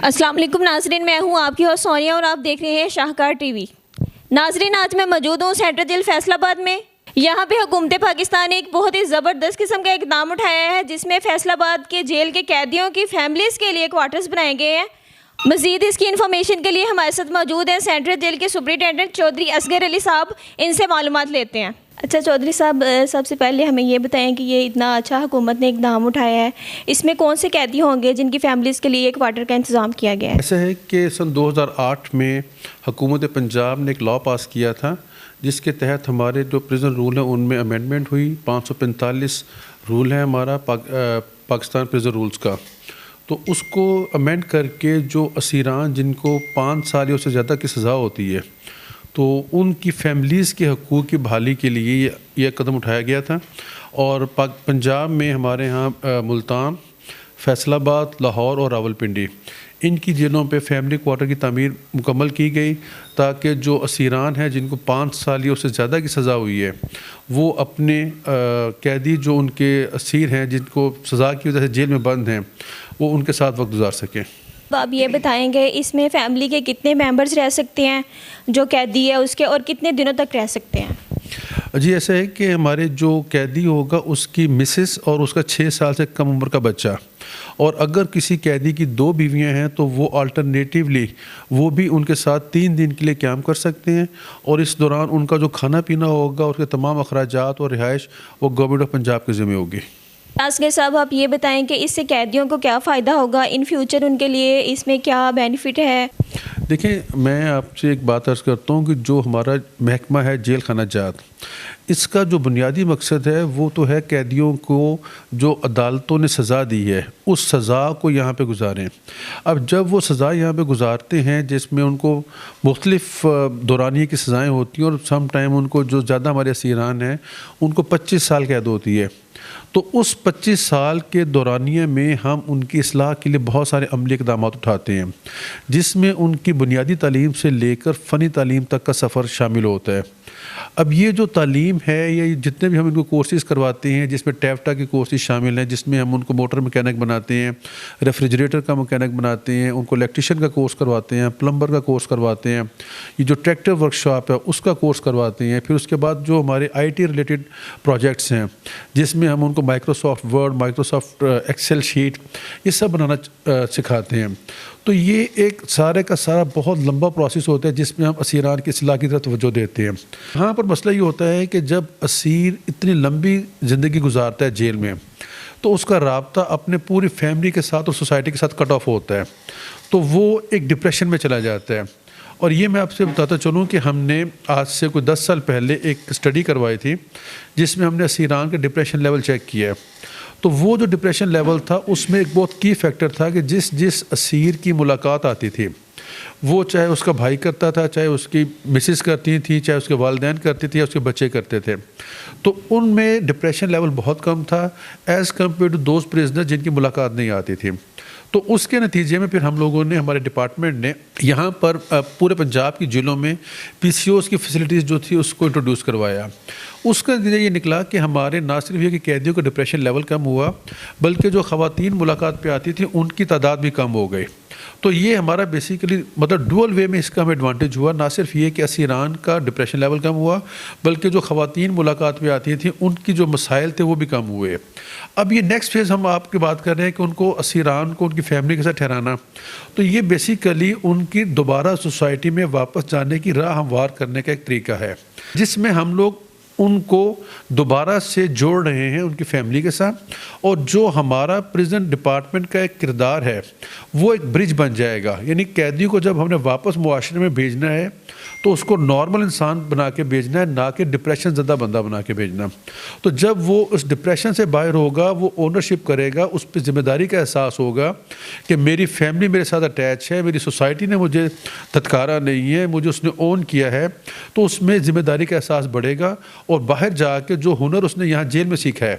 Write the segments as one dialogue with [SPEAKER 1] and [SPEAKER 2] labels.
[SPEAKER 1] अस्सलाम वालेकुम नाजरीन, मैं हूं आपकी होस्ट सोनिया और आप देख रहे हैं शाहकार टीवी। नाजरीन, आज मैं मौजूद हूं सेंट्रल जेल फैसलाबाद में। यहां पे हुकूमत पाकिस्तान ने एक बहुत ही ज़बरदस्त किस्म का इक़दाम उठाया है, जिसमें फैसलाबाद के जेल के कैदियों की फैमिलीज़ के लिए क्वार्टर्स बनाए गए हैं। मज़ीद इसकी इन्फॉर्मेशन के लिए हमारे साथ मौजूद हैं सेंट्रल जेल के सुपरिटेंडेंट चौधरी असगर अली साहब। इनसे मालूमात लेते हैं। अच्छा चौधरी साहब, सबसे पहले हमें ये बताएं कि ये इतना अच्छा हुकूमत ने इक़दाम उठाया है, इसमें कौन से कैदी होंगे जिनकी फैमिलीज़ के लिए क्वार्टर का इंतज़ाम किया गया है?
[SPEAKER 2] ऐसा है कि सन 2008 में हुकूमत पंजाब ने एक लॉ पास किया था, जिसके तहत हमारे जो प्रिजन रूल हैं उनमें अमेंडमेंट हुई। 545 रूल है हमारा पाकिस्तान प्रिजन रूल्स का। तो उसको अमेंड करके जो असीरान जिनको 5 साल या उससे ज़्यादा की सज़ा होती है, तो उनकी फैमिलीज़ के हकूक़ की बहाली के लिए यह कदम उठाया गया था। और पंजाब में हमारे यहाँ मुल्तान, फैसलाबाद, लाहौर और रावलपिंडी, इनकी जेलों पे फैमिली क्वार्टर की तामीर मुकम्मल की गई, ताकि जो असीरान हैं जिनको 5 साल या उससे ज़्यादा की सज़ा हुई है, वो अपने कैदी जो उनके असीर हैं जिनको सज़ा की वजह से जेल में बंद हैं, वो उनके साथ वक्त गुजार सकें।
[SPEAKER 1] तो आप ये बताएंगे इसमें फैमिली के कितने मेंबर्स रह सकते हैं जो कैदी है उसके, और कितने दिनों तक रह सकते हैं?
[SPEAKER 2] जी, ऐसा है कि हमारे जो कैदी होगा उसकी मिसेस और उसका 6 साल से कम उम्र का बच्चा, और अगर किसी कैदी की 2 बीवियां हैं तो वो अल्टरनेटिवली वो भी उनके साथ 3 दिन के लिए क़याम कर सकते हैं। और इस दौरान उनका जो खाना पीना होगा, उसके तमाम अखराजात और रिहाइश वो गवर्नमेंट ऑफ पंजाब के ज़िम्मे होगी।
[SPEAKER 1] असगर साहब, आप ये बताएं कि इससे कैदियों को क्या फ़ायदा होगा इन फ्यूचर, उनके लिए इसमें क्या बेनिफिट है?
[SPEAKER 2] देखिए, मैं आपसे एक बात अर्ज़ करता हूँ कि जो हमारा महकमा है जेल खाना जात, इसका जो बुनियादी मकसद है वो तो है कैदियों को जो अदालतों ने सज़ा दी है उस सज़ा को यहाँ पे गुजारें। अब जब वो सज़ा यहाँ पे गुजारते हैं, जिसमें उनको मुख्तलिफ़ दौरानिए की सज़ाएँ होती हैं, और सम टाइम उनको जो ज़्यादा हमारे असीरान हैं उनको 25 साल कैद होती है, तो उस 25 साल के दौरानिए में हम उनकी इस्लाह के लिए बहुत सारे अमली इक़दाम उठाते हैं, जिसमें उनकी बुनियादी तालीम से लेकर फ़नी तालीम तक का सफ़र शामिल होता है। अब ये जो तालीम है, ये जितने भी हम इनको कोर्सेज़ करवाते हैं, जिसमें टैफ्टा के कोर्सेज़ शामिल हैं, जिसमें हम उनको मोटर मैकेनिक बनाते हैं, रेफ्रिजरेटर का मैकेनिक बनाते हैं, उनको इलेक्ट्रिशियन का कोर्स करवाते हैं, प्लम्बर का कोर्स करवाते हैं, ये जो ट्रैक्टर वर्कशॉप है उसका कोर्स करवाते हैं। फिर उसके बाद जो हमारे IT रिलेटेड प्रोजेक्ट्स हैं, जिसमें हम उनको Microsoft Word, Microsoft Excel sheet, ये सब बनाना सिखाते हैं। तो ये एक सारे का सारा बहुत लंबा प्रोसेस होता है, जिसमें हम असीरान की इस्लाह की तरफ तवज्जो देते हैं। यहाँ पर मसला ये होता है कि जब असीर इतनी लंबी ज़िंदगी गुजारता है जेल में, तो उसका राब्ता अपने पूरी फैमिली के साथ और सोसाइटी के साथ कट ऑफ होता है, तो वो एक डिप्रेशन में चला जाता है। और ये मैं आपसे बताता चलूँ कि हमने आज से कोई 10 साल पहले एक स्टडी करवाई थी, जिसमें हमने असीरान के डिप्रेशन लेवल चेक किया है। तो वो जो डिप्रेशन लेवल था, उसमें एक बहुत की फैक्टर था कि जिस असीर की मुलाकात आती थी, वो चाहे उसका भाई करता था, चाहे उसकी मिसेस करती थी, चाहे उसके वालिदैन करती थी, या उसके बच्चे करते थे, तो उनमें डिप्रेशन लेवल बहुत कम था as compare to those prisoner जिनकी मुलाकात नहीं आती थी। तो उसके नतीजे में फिर हम लोगों ने, हमारे डिपार्टमेंट ने यहाँ पर पूरे पंजाब की जेलों में PCOs की फैसिलिटीज़ जो थी उसको इंट्रोड्यूस करवाया। उसका नतीजा ये निकला कि हमारे ना सिर्फ ये कि कैदियों का डिप्रेशन लेवल कम हुआ, बल्कि जो ख़वातीन मुलाकात पे आती थी उनकी तादाद भी कम हो गई। तो ये हमारा बेसिकली मतलब डुअल वे में इसका हमें एडवांटेज हुआ। ना सिर्फ ये कि असीरान का डिप्रेशन लेवल कम हुआ, बल्कि जो ख़वातीन मुलाकात पे आती थी उनकी जो मसाइल थे वो भी कम हुए। अब ये नेक्स्ट फेज़ हम आपकी बात कर रहे हैं कि उनको असीरान को उनकी फैमिली के साथ ठहराना, तो ये बेसिकली उनकी दोबारा सोसाइटी में वापस जाने की राह हमवार करने का एक तरीका है, जिसमें हम लोग उनको दोबारा से जोड़ रहे हैं उनकी फैमिली के साथ। और जो हमारा प्रिजन डिपार्टमेंट का एक किरदार है वो एक ब्रिज बन जाएगा, यानी कैदी को जब हमने वापस मुआशरे में भेजना है तो उसको नॉर्मल इंसान बना के भेजना है, ना कि डिप्रेशन ज़्यादा बंदा बना के भेजना। तो जब वो उस डिप्रेशन से बाहर होगा, वो ओनरशिप करेगा, उस पर ज़िम्मेदारी का एहसास होगा कि मेरी फैमिली मेरे साथ अटैच है, मेरी सोसाइटी ने मुझे धत्कारा नहीं है, मुझे उसने ओन किया है, तो उसमें ज़िम्मेदारी का एहसास बढ़ेगा اور باہر جا کے جو ہنر اس نے یہاں جیل میں سیکھا ہے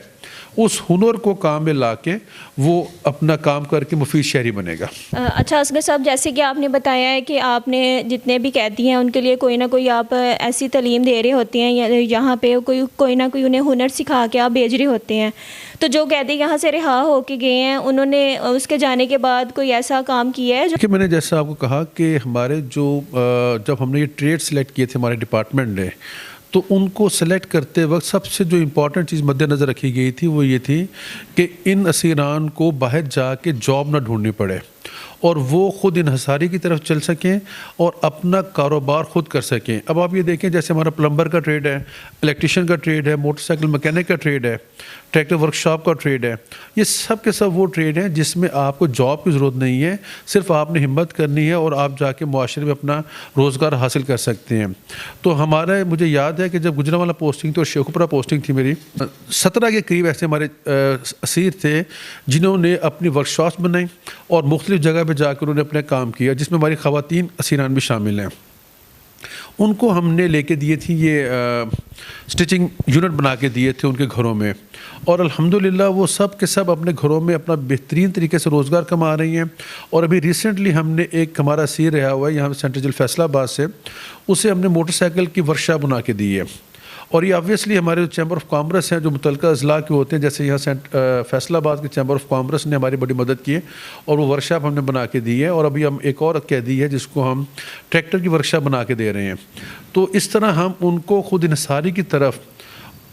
[SPEAKER 2] اس ہنر کو کام میں لا کے وہ اپنا کام کر کے مفید شہری بنے گا۔
[SPEAKER 1] اچھا اصغر صاحب، جیسے کہ آپ نے بتایا ہے کہ آپ نے جتنے بھی قیدی ہیں ان کے لیے کوئی نہ کوئی آپ ایسی تعلیم دے رہے ہوتے ہیں، یا یہاں پہ کوئی نہ کوئی انہیں ہنر سکھا کے آپ بھیج رہے ہوتے ہیں، تو جو قیدی یہاں سے رہا ہو کے گئے ہیں انہوں نے اس کے جانے کے بعد کوئی ایسا کام کیا ہے جو
[SPEAKER 2] کہ میں نے جیسا آپ کو کہا کہ ہمارے جب ہم نے یہ ٹریڈ سلیکٹ کیے تھے ہمارے ڈپارٹمنٹ نے، تو ان کو سلیکٹ کرتے وقت سب سے جو امپورٹنٹ چیز مد نظر رکھی گئی تھی وہ یہ تھی کہ ان اسیران کو باہر جا کے جاب نہ ڈھونڈنی پڑے اور وہ خود انحصاری کی طرف چل سکیں اور اپنا کاروبار خود کر سکیں۔ اب آپ یہ دیکھیں جیسے ہمارا پلمبر کا ٹریڈ ہے، الیکٹریشین کا ٹریڈ ہے، موٹر سائیکل مکینک کا ٹریڈ ہے، ٹریکٹر ورکشاپ کا ٹریڈ ہے، یہ سب کے سب وہ ٹریڈ ہیں جس میں آپ کو جاب کی ضرورت نہیں ہے، صرف آپ نے ہمت کرنی ہے اور آپ جا کے معاشرے میں اپنا روزگار حاصل کر سکتے ہیں۔ تو مجھے یاد ہے کہ جب گجرانوالہ پوسٹنگ تھی اور شیخوپورہ پوسٹنگ تھی میری، 17 کے قریب ایسے ہمارے اسیر تھے جنہوں نے اپنی ورکشاپس بنائی اور مختلف جگہ پہ جا کر انہوں نے اپنا کام کیا، جس میں ہماری خواتین اسیران بھی شامل ہیں۔ ان کو ہم نے لے کے دیے تھی یہ سٹیچنگ یونٹ بنا کے دیے تھے ان کے گھروں میں، اور الحمدللہ وہ سب کے سب اپنے گھروں میں اپنا بہترین طریقے سے روزگار کما رہی ہیں۔ اور ابھی ریسنٹلی ہم نے ایک ہمارا اسیر رہا ہوا ہے یہاں سینٹرل جیل فیصل آباد سے، اسے ہم نے موٹر سائیکل کی ورکشاپ بنا کے دی ہے، اور یہ آبویسلی ہمارے جو چیمبر آف کامرس ہیں جو متعلقہ اضلاع کے ہوتے ہیں، جیسے یہاں فیصل آباد کے چیمبر آف کامرس نے ہماری بڑی مدد کی ہے اور وہ ورکشاپ ہم نے بنا کے دی ہے، اور ابھی ہم ایک اور قیدی ہے جس کو ہم ٹریکٹر کی ورکشاپ بنا کے دے رہے ہیں۔ تو اس طرح ہم ان کو خود انحصاری کی طرف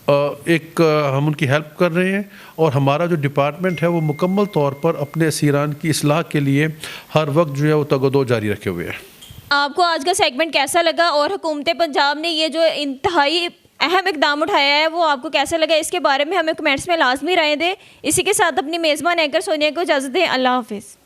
[SPEAKER 2] ہم ان کی ہیلپ کر رہے ہیں، اور ہمارا جو ڈپارٹمنٹ ہے وہ مکمل طور پر اپنے اسیران کی اصلاح کے لیے ہر وقت جو ہے وہ تگ و دو جاری رکھے ہوئے ہے۔
[SPEAKER 1] آپ کو آج کا سیگمنٹ کیسا لگا، اور حکومت پنجاب نے یہ جو انتہائی اہم اقدام اٹھایا ہے وہ آپ کو کیسا لگا، اس کے بارے میں ہمیں کمنٹس میں لازمی رائے دیں۔ اسی کے ساتھ اپنی میزبان اینکر سونیا کو اجازت دیں۔ اللہ حافظ۔